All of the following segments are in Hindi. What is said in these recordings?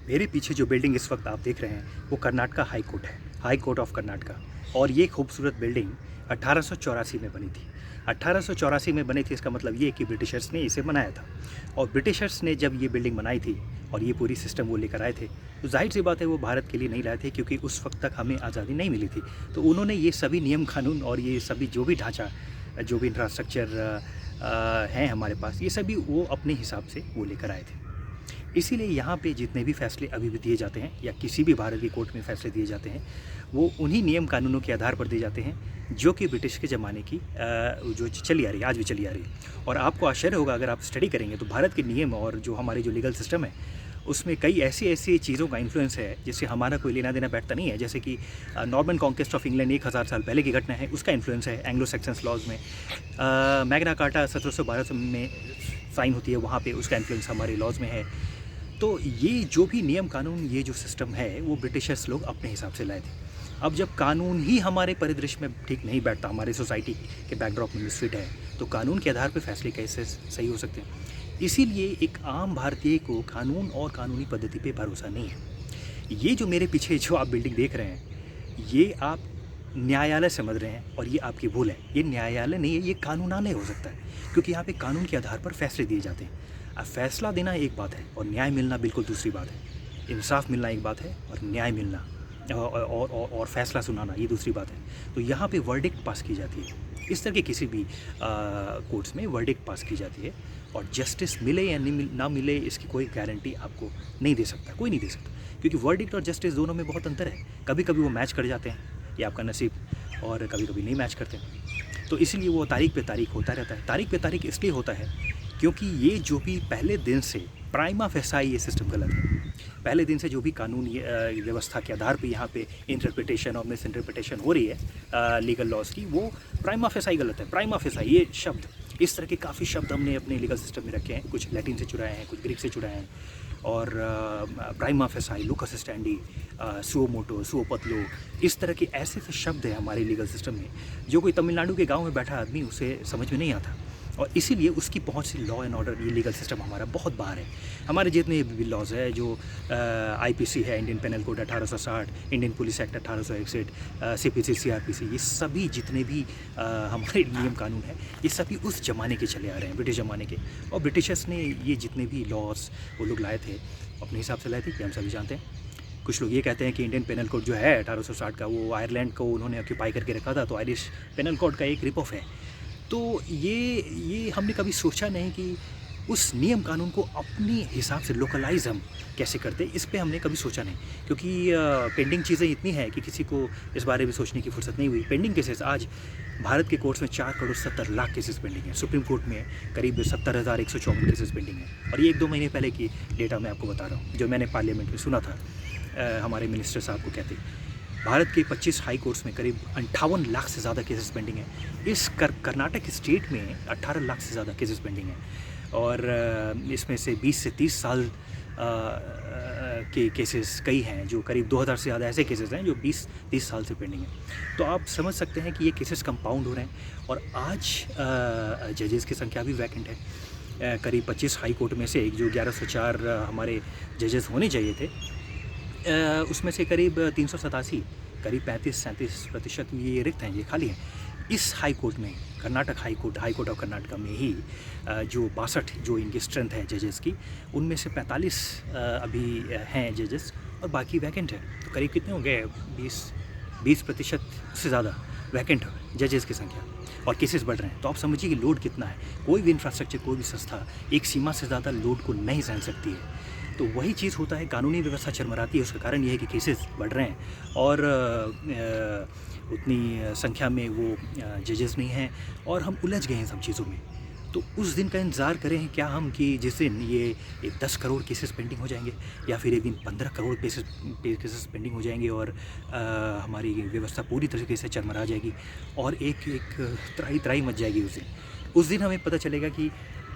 मेरे पीछे जो बिल्डिंग इस वक्त आप देख रहे हैं वो कर्नाटका हाई कोर्ट है, हाई कोर्ट ऑफ कर्नाटका। और ये खूबसूरत बिल्डिंग 1884 में बनी थी। 1884 में बनी थी, इसका मतलब ये कि ब्रिटिशर्स ने इसे बनाया था। और ब्रिटिशर्स ने जब ये बिल्डिंग बनाई थी और ये पूरी सिस्टम वो लेकर आए थे, तो जाहिर सी बात है वो भारत के लिए नहीं लाए थे, क्योंकि उस वक्त तक हमें आज़ादी नहीं मिली थी। तो उन्होंने ये सभी नियम कानून और ये सभी जो भी ढांचा, जो भी इंफ्रास्ट्रक्चर हैं हमारे पास, ये सभी वो अपने हिसाब से वो लेकर आए थे। इसीलिए यहाँ पे जितने भी फैसले अभी भी दिए जाते हैं या किसी भी भारत की कोर्ट में फैसले दिए जाते हैं, वो उन्हीं नियम कानूनों के आधार पर दिए जाते हैं जो कि ब्रिटिश के ज़माने की जो चली आ रही है, आज भी चली आ रही है। और आपको आश्चर्य होगा अगर आप स्टडी करेंगे तो भारत के नियम और जो हमारे जो लीगल सिस्टम है उसमें कई ऐसी ऐसी चीज़ों का इन्फ्लुएंस है जिससे हमारा कोई लेना देना बैठता नहीं है। जैसे कि नॉर्मन कॉन्क्वेस्ट ऑफ इंग्लैंड 1000 साल पहले की घटना है, उसका इन्फ्लुएंस है एंग्लो सेक्शंस लॉज में। मैग्ना कार्टा 1712 में साइन होती है, वहाँ पे उसका इन्फ्लुएंस हमारे लॉज में है। तो ये जो भी नियम कानून, ये जो सिस्टम है, वो ब्रिटिशर्स लोग अपने हिसाब से लाए थे। अब जब कानून ही हमारे परिदृश्य में ठीक नहीं बैठता, हमारे सोसाइटी के बैकड्रॉप में मिसफिट है, तो कानून के आधार पर फैसले कैसे सही हो सकते हैं। इसीलिए एक आम भारतीय को कानून और कानूनी पद्धति पे भरोसा नहीं है। ये जो मेरे पीछे जो आप बिल्डिंग देख रहे हैं, ये आप न्यायालय समझ रहे हैं और ये आपकी भूल है। ये न्यायालय नहीं है, ये कानूनालय हो सकता है, क्योंकि यहाँ पे कानून के आधार पर फैसले दिए जाते हैं। अब फैसला देना एक बात है और न्याय मिलना बिल्कुल दूसरी बात है। इंसाफ मिलना एक बात है और न्याय मिलना और फैसला सुनाना ये दूसरी बात है। तो यहाँ पे वर्डिक्ट पास की जाती है। इस तरह के किसी भी कोर्ट्स में वर्डिक्ट पास की जाती है और जस्टिस मिले या ना मिले इसकी कोई गारंटी आपको नहीं दे सकता, कोई नहीं दे सकता, क्योंकि वर्डिक्ट और जस्टिस दोनों में बहुत अंतर है। कभी कभी वो मैच कर जाते हैं, ये आपका नसीब, और कभी कभी नहीं मैच करते। तो इसलिए वो तारीख पे तारीख होता रहता है। तारीख पे तारीख इसलिए होता है क्योंकि ये जो भी पहले दिन से प्राइमा फेसाई ये सिस्टम गलत है। पहले दिन से जो भी कानूनी व्यवस्था के आधार पे यहाँ पे इंटरप्रिटेशन और मिस इंटरप्रिटेशन हो रही है लीगल लॉज की, वो प्राइमा फेसाई गलत है। प्राइमा फेसाई ये शब्द, इस तरह के काफ़ी शब्द हमने अपने लीगल सिस्टम में रखे हैं। कुछ लैटिन से चुराए हैं, कुछ ग्रीक से चुराए हैं। और prima facie, locus standi, suo motu, suo पतलो, इस तरह के ऐसे ऐसे शब्द हैं हमारे लीगल सिस्टम में जो कोई तमिलनाडु के गाँव में बैठा आदमी उसे समझ में नहीं आता। और इसीलिए उसकी पहुंच से लॉ एंड ऑर्डर, ये लीगल सिस्टम हमारा बहुत बाहर है। हमारे जितने भी लॉज है, जो आईपीसी है, Indian penal code 1860, Indian police act 1861, CPC, CrPC, ये सभी जितने भी हमारे नियम कानून हैं, ये सभी उस ज़माने के चले आ रहे हैं, ब्रिटिश ज़माने के। और ब्रिटिशर्स ने ये जितने भी लॉज वो लोग लाए थे अपने हिसाब से लाए थे, कि हम सभी जानते हैं। कुछ लोग ये कहते हैं कि इंडियन पेनल कोड जो है 1860 का, वो आयरलैंड को उन्होंने ऑक्यूपाई करके रखा था, तो आयरिश पेनल कोड का एक रिप ऑफ है। तो ये हमने कभी सोचा नहीं कि उस नियम कानून को अपनी हिसाब से लोकलाइज हम कैसे करते, इस पे हमने कभी सोचा नहीं, क्योंकि पेंडिंग चीज़ें इतनी हैं कि किसी को इस बारे में सोचने की फुर्सत नहीं हुई। पेंडिंग केसेस आज भारत के कोर्ट्स में 4 करोड़ 70 लाख केसेस पेंडिंग है। सुप्रीम कोर्ट में करीब 70,154 केसेस पेंडिंग है। और ये 1-2 महीने पहले की डेटा मैं आपको बता रहा हूँ, जो मैंने पार्लियामेंट में सुना था हमारे मिनिस्टर साहब को कहते। भारत के 25 हाई कोर्ट्स में करीब 58 लाख से ज़्यादा केसेस पेंडिंग है। इस कर्नाटक स्टेट में 18 लाख से ज़्यादा केसेस पेंडिंग हैं। और इसमें से 20 से 30 साल के केसेस कई हैं, जो करीब 2000 से ज़्यादा ऐसे केसेस हैं जो 20-30 साल से पेंडिंग हैं। तो आप समझ सकते हैं कि ये केसेस कंपाउंड हो रहे हैं। और आज जजेस की संख्या भी वैकेंट है। करीब 25 हाई कोर्ट में से जो 1104 हमारे जजेस होने चाहिए थे, उसमें से करीब 387, करीब 35-37% ये रिक्त हैं, ये खाली हैं। इस हाई कोर्ट में, Karnataka high court of Karnataka में ही जो 62 जो इनकी स्ट्रेंथ है जजेस की, उनमें से 45 अभी हैं जजेस और बाकी वैकेंट है। तो करीब कितने हो गए, 20% से ज़्यादा वैकेंट जजेस की संख्या, और केसेस बढ़ रहे हैं। तो आप समझिए कि लोड कितना है। कोई भी इंफ्रास्ट्रक्चर, कोई भी संस्था एक सीमा से ज़्यादा लोड को नहीं सहन सकती है। तो वही चीज़ होता है, कानूनी व्यवस्था चरमराती है। उसका कारण यह है कि केसेस बढ़ रहे हैं और उतनी संख्या में वो जजेस नहीं हैं और हम उलझ गए हैं सब चीज़ों में। तो उस दिन का इंतज़ार करें क्या हम, कि जिस दिन ये 10 करोड़ केसेस पेंडिंग हो जाएंगे, या फिर एक दिन 15 करोड़ केसेस पेंडिंग हो जाएंगे और हमारी व्यवस्था पूरी तरीके से चरमरा जाएगी और एक त्राही मच जाएगी। उस दिन हमें पता चलेगा कि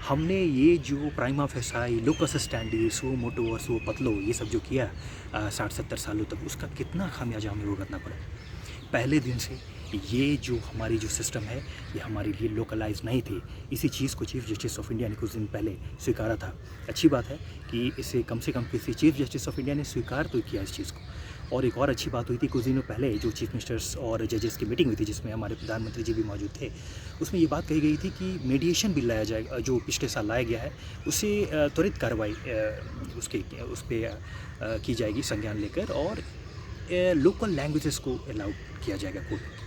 हमने ये जो prima facie, locus standi, suo motu और सुओ पतलो, ये सब जो किया 60-70 सालों तक, उसका कितना खामियाजा हमें भुगतना पड़ा। पहले दिन से ये जो हमारी जो सिस्टम है ये हमारे लिए लोकलाइज नहीं थी। इसी चीज़ को चीफ़ जस्टिस ऑफ इंडिया ने कुछ दिन पहले स्वीकारा था। अच्छी बात है कि इसे कम से कम किसी चीफ़ जस्टिस ऑफ इंडिया ने स्वीकार तो किया इस चीज़ को। और एक और अच्छी बात हुई थी कुछ दिनों पहले जो चीफ मिनिस्टर्स और जजेस की मीटिंग हुई थी जिसमें हमारे प्रधानमंत्री जी भी मौजूद थे। उसमें ये बात कही गई थी कि मीडिएशन बिल लाया जाएगा जो पिछले साल लाया गया है उसे त्वरित कार्रवाई उस पर की जाएगी संज्ञान लेकर और लोकल लैंग्वेजेस को अलाउ किया जाएगा कोर्ट में।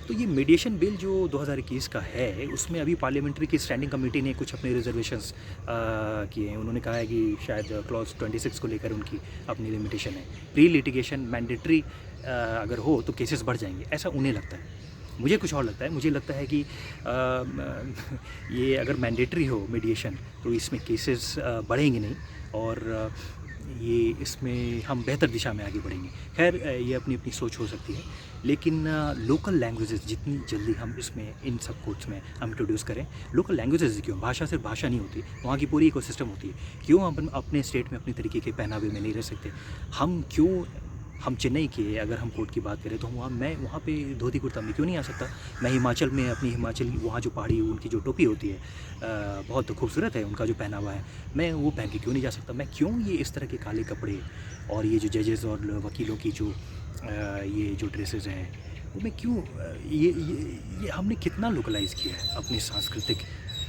तो ये मीडिएशन बिल जो 2021 का है उसमें अभी पार्लियामेंट्री की स्टैंडिंग कमेटी ने कुछ अपने रिजर्वेशंस किए हैं। उन्होंने कहा है कि शायद क्लॉज 26 को लेकर उनकी अपनी लिमिटेशन है। प्री लिटिगेशन मैंडेटरी अगर हो तो केसेस बढ़ जाएंगे, ऐसा उन्हें लगता है। मुझे कुछ और लगता है। मुझे लगता है कि ये अगर मैंडेटरी हो मीडिएशन तो इसमें केसेस बढ़ेंगे नहीं और ये इसमें हम बेहतर दिशा में आगे बढ़ेंगे। खैर ये अपनी अपनी सोच हो सकती है, लेकिन लोकल लैंग्वेजेस जितनी जल्दी हम इसमें इन सब कोर्ट्स में हम इंट्रोड्यूस करें। लोकल लैंग्वेजेस क्यों, भाषा सिर्फ भाषा नहीं होती, वहाँ की पूरी इकोसिस्टम होती है। क्यों हम अपने स्टेट में अपनी तरीके के पहनावे में नहीं रह सकते? हम चेन्नई के अगर हम कोर्ट की बात करें तो मैं वहाँ पे धोती कुर्ता में क्यों नहीं आ सकता? मैं हिमाचल में अपनी हिमाचली वहाँ जो पहाड़ी उनकी जो टोपी होती है बहुत खूबसूरत है, उनका जो पहनावा है, मैं वो पहन के क्यों नहीं जा सकता? मैं क्यों ये इस तरह के काले कपड़े और ये जो जजेस और वकीलों की जो ये जो ड्रेसेस हैं वो मैं क्यों ये हमने कितना लोकलाइज़ किया है अपने सांस्कृतिक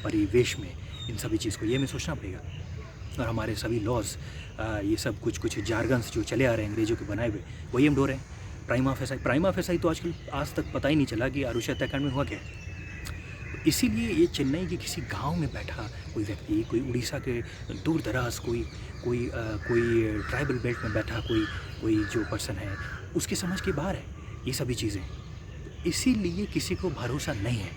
परिवेश में इन सभी चीज़ को, ये हमें सोचना पड़ेगा। और हमारे सभी लॉज ये सब कुछ जार्गन्स जो चले आ रहे हैं अंग्रेज़ों के बनाए हुए वही हम ढो रहे हैं। प्राइमा फेसाई तो आज तक पता ही नहीं चला कि आरुषि हत्याकांड में हुआ क्या है। इसीलिए ये चेन्नई के किसी गांव में बैठा कोई व्यक्ति, कोई उड़ीसा के दूर दराज कोई ट्राइबल बेल्ट में बैठा कोई जो पर्सन है उसके समझ के बाहर है ये सभी चीज़ें। इसीलिए किसी को भरोसा नहीं है।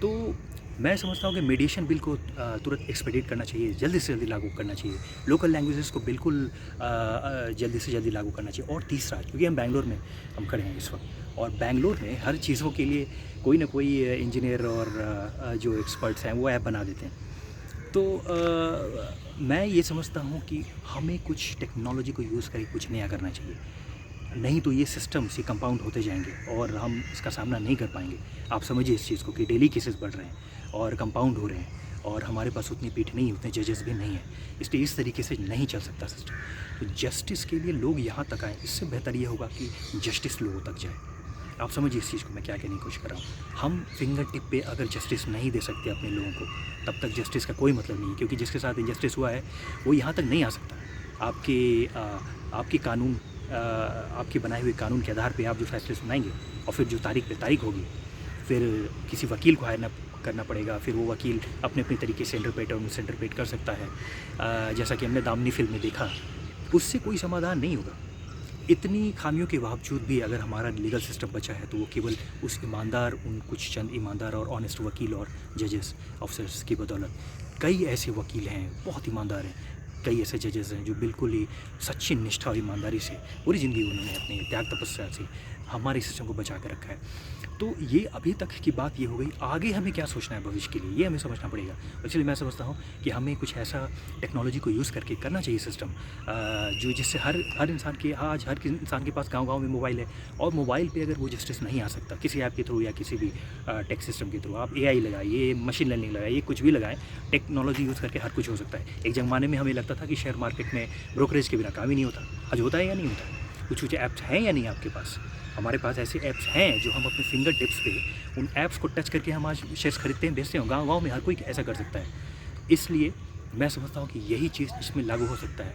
तो मैं समझता हूँ कि मीडिएशन बिल को तुरंत एक्सपेडिट करना चाहिए, जल्दी से जल्दी लागू करना चाहिए। लोकल लैंग्वेजेस को बिल्कुल जल्दी से जल्दी लागू करना चाहिए। और तीसरा, क्योंकि हम बेंगलोर में हम खड़े हैं इस वक्त और बेंगलोर में हर चीज़ों के लिए कोई ना कोई इंजीनियर और जो एक्सपर्ट्स हैं वो ऐप बना देते हैं। तो मैं ये समझता हूँ कि हमें कुछ टेक्नोलॉजी को यूज़ करके कुछ नया करना चाहिए, नहीं तो ये सिस्टम्स ये कंपाउंड होते जाएंगे और हम इसका सामना नहीं कर पाएंगे। आप समझिए इस चीज़ को कि डेली केसेस बढ़ रहे हैं और कंपाउंड हो रहे हैं और हमारे पास उतनी पीठ नहीं, उतने जजेस भी नहीं हैं। इसलिए इस तरीके से नहीं चल सकता सिस्टम। तो जस्टिस के लिए लोग यहाँ तक आएँ, इससे बेहतर ये होगा कि जस्टिस लोगों तक जाए। आप समझिए इस चीज़ को मैं क्या कहने की कोशिश कर रहा हूँ। हम फिंगर टिप पे अगर जस्टिस नहीं दे सकते अपने लोगों को तब तक जस्टिस का कोई मतलब नहीं है, क्योंकि जिसके साथ इनजस्टिस हुआ है वो यहाँ तक नहीं आ सकता। आपके कानून आपके बनाए हुए कानून के आधार पे आप जो फैसले सुनाएंगे और फिर जो तारीख पे तारीख होगी, फिर किसी वकील को हायर करना पड़ेगा। फिर वो वकील अपने अपने तरीके से इंटरप्रेट कर सकता है, जैसा कि हमने दामनी फिल्म में देखा। उससे कोई समाधान नहीं होगा। इतनी खामियों के बावजूद भी अगर हमारा लीगल सिस्टम बचा है तो वो केवल उन कुछ चंद ईमानदार और ऑनेस्ट वकील और जजेस ऑफिसर्स की बदौलत। कई ऐसे वकील हैं बहुत ईमानदार हैं, कई ऐसे जजेस हैं जो बिल्कुल ही सच्ची निष्ठा और ईमानदारी से पूरी ज़िंदगी उन्होंने अपने त्याग तपस्या से हमारे सिस्टम को बचा कर रखा है। तो ये अभी तक की बात ये हो गई। आगे हमें क्या सोचना है भविष्य के लिए, ये हमें समझना पड़ेगा। इसलिए मैं समझता हूँ कि हमें कुछ ऐसा टेक्नोलॉजी को यूज़ करके करना चाहिए सिस्टम जो जिससे हर इंसान के पास गाँव में मोबाइल है और मोबाइल पे अगर वो जस्टिस नहीं आ सकता किसी ऐप के थ्रू या किसी भी टेक सिस्टम के थ्रू, आप AI लगाइए, मशीन लर्निंग लगाइए, कुछ भी लगाएं, टेक्नोलॉजी यूज़ करके हर कुछ हो सकता है। एक ज़माने में हमें लगता था कि शेयर मार्केट में ब्रोकरेज के बिना काम ही नहीं होता। आज होता है या नहीं होता? कुछ ऐप्स हैं या नहीं आपके पास? हमारे पास ऐसे ऐप्स हैं जो हम अपने फिंगर टिप्स पे उन ऐप्स को टच करके हम आज शेयर्स खरीदते हैं, बेचते हैं। गाँव में हर कोई ऐसा कर सकता है। इसलिए मैं समझता हूँ कि यही चीज़ इसमें लागू हो सकता है।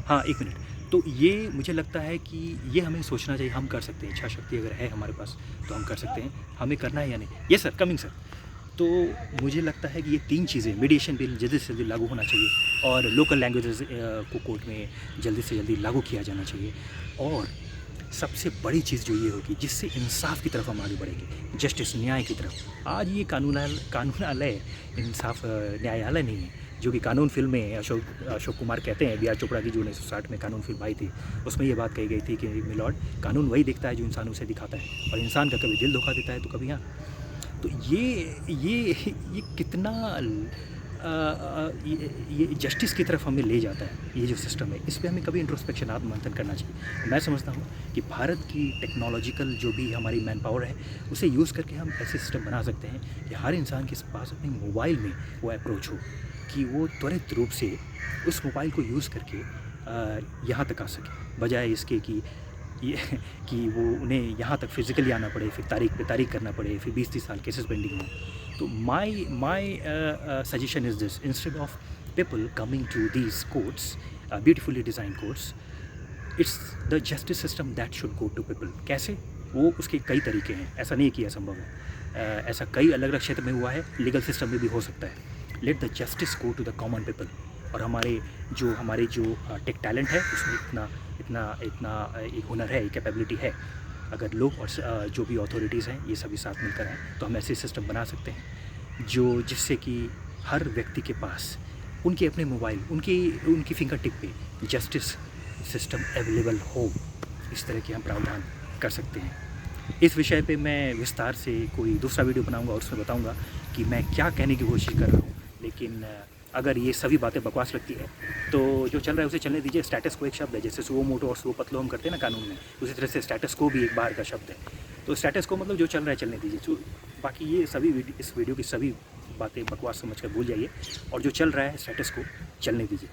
हाँ, एक मिनट। तो ये मुझे लगता है कि ये हमें सोचना चाहिए। हम कर सकते हैं, इच्छा शक्ति अगर है हमारे पास तो हम कर सकते हैं। हमें करना है या नहीं? Yes sir, coming sir. तो मुझे लगता है कि ये 3 चीज़ें, मीडिएशन बिल जल्दी से जल्दी लागू होना चाहिए और लोकल लैंग्वेजेस को कोर्ट में जल्दी से जल्दी लागू किया जाना चाहिए। और सबसे बड़ी चीज़ जो ये होगी जिससे इंसाफ की तरफ हम आगे बढ़ेंगे, जस्टिस, न्याय की तरफ। आज ये कानूनालय इंसाफ न्यायालय नहीं है, जो कि कानून फिल्म में अशोक कुमार कहते हैं। BR चोपड़ा की जो 1960 में कानून फिल्म आई थी उसमें ये बात कही गई थी कि मिलॉर्ड, कानून वही दिखता है जो इंसान उसे दिखाता है, और इंसान का कभी दिल धोखा देता है तो कभी हाँ। तो ये कितना ये जस्टिस की तरफ हमें ले जाता है, ये जो सिस्टम है, इस पे हमें कभी इंट्रोस्पेक्शन आत्ममंथन करना चाहिए। मैं समझता हूँ कि भारत की टेक्नोलॉजिकल जो भी हमारी मैन पावर है, उसे यूज़ करके हम ऐसे सिस्टम बना सकते हैं कि हर इंसान के पास अपने मोबाइल में वो अप्रोच हो कि वो त्वरित रूप से उस मोबाइल को यूज़ करके यहाँ तक आ सके, बजाय इसके कि ये कि वो उन्हें यहाँ तक फिज़िकली आना पड़े, फिर तारीख पे तारीख करना पड़े, फिर 20-30 साल केसेस पेंडिंग हों। तो my suggestion is this, instead of people coming to these courts, beautifully designed courts, it's the justice system that should go to people. कैसे? वो उसके कई तरीके हैं, ऐसा नहीं है कि यह संभव है। ऐसा कई अलग अलग क्षेत्र में हुआ है, लीगल सिस्टम में भी हो सकता है। Let the justice go to the common people. और हमारे जो टेक टैलेंट है, उसमें इतना एक हुनर है, एक कैपेबिलिटी है। अगर लोग और जो भी अथॉरिटीज़ हैं, ये सभी साथ मिलकर आएँ, तो हम ऐसे सिस्टम बना सकते हैं जिससे कि हर व्यक्ति के पास उनके अपने मोबाइल, उनकी फिंगर टिप पे जस्टिस सिस्टम अवेलेबल हो। इस तरह के हम प्रावधान कर सकते हैं। इस विषय पे मैं विस्तार से कोई दूसरा वीडियो बनाऊंगा और उसमें बताऊंगा कि मैं क्या कहने की कोशिश कर रहा हूँ। लेकिन अगर ये सभी बातें बकवास लगती है तो जो चल रहा है उसे चलने दीजिए। स्टेटस को एक शब्द है, जैसे सुओ मोटो और सुओ पतलो हम करते हैं ना कानून में, उसी तरह से स्टेटस को भी एक बाहर का शब्द है। तो स्टेटस को मतलब जो चल रहा है चलने दीजिए। बाकी ये सभी इस वीडियो की सभी बातें बकवास समझ कर भूल जाइए और जो चल रहा है स्टेटस को चलने दीजिए।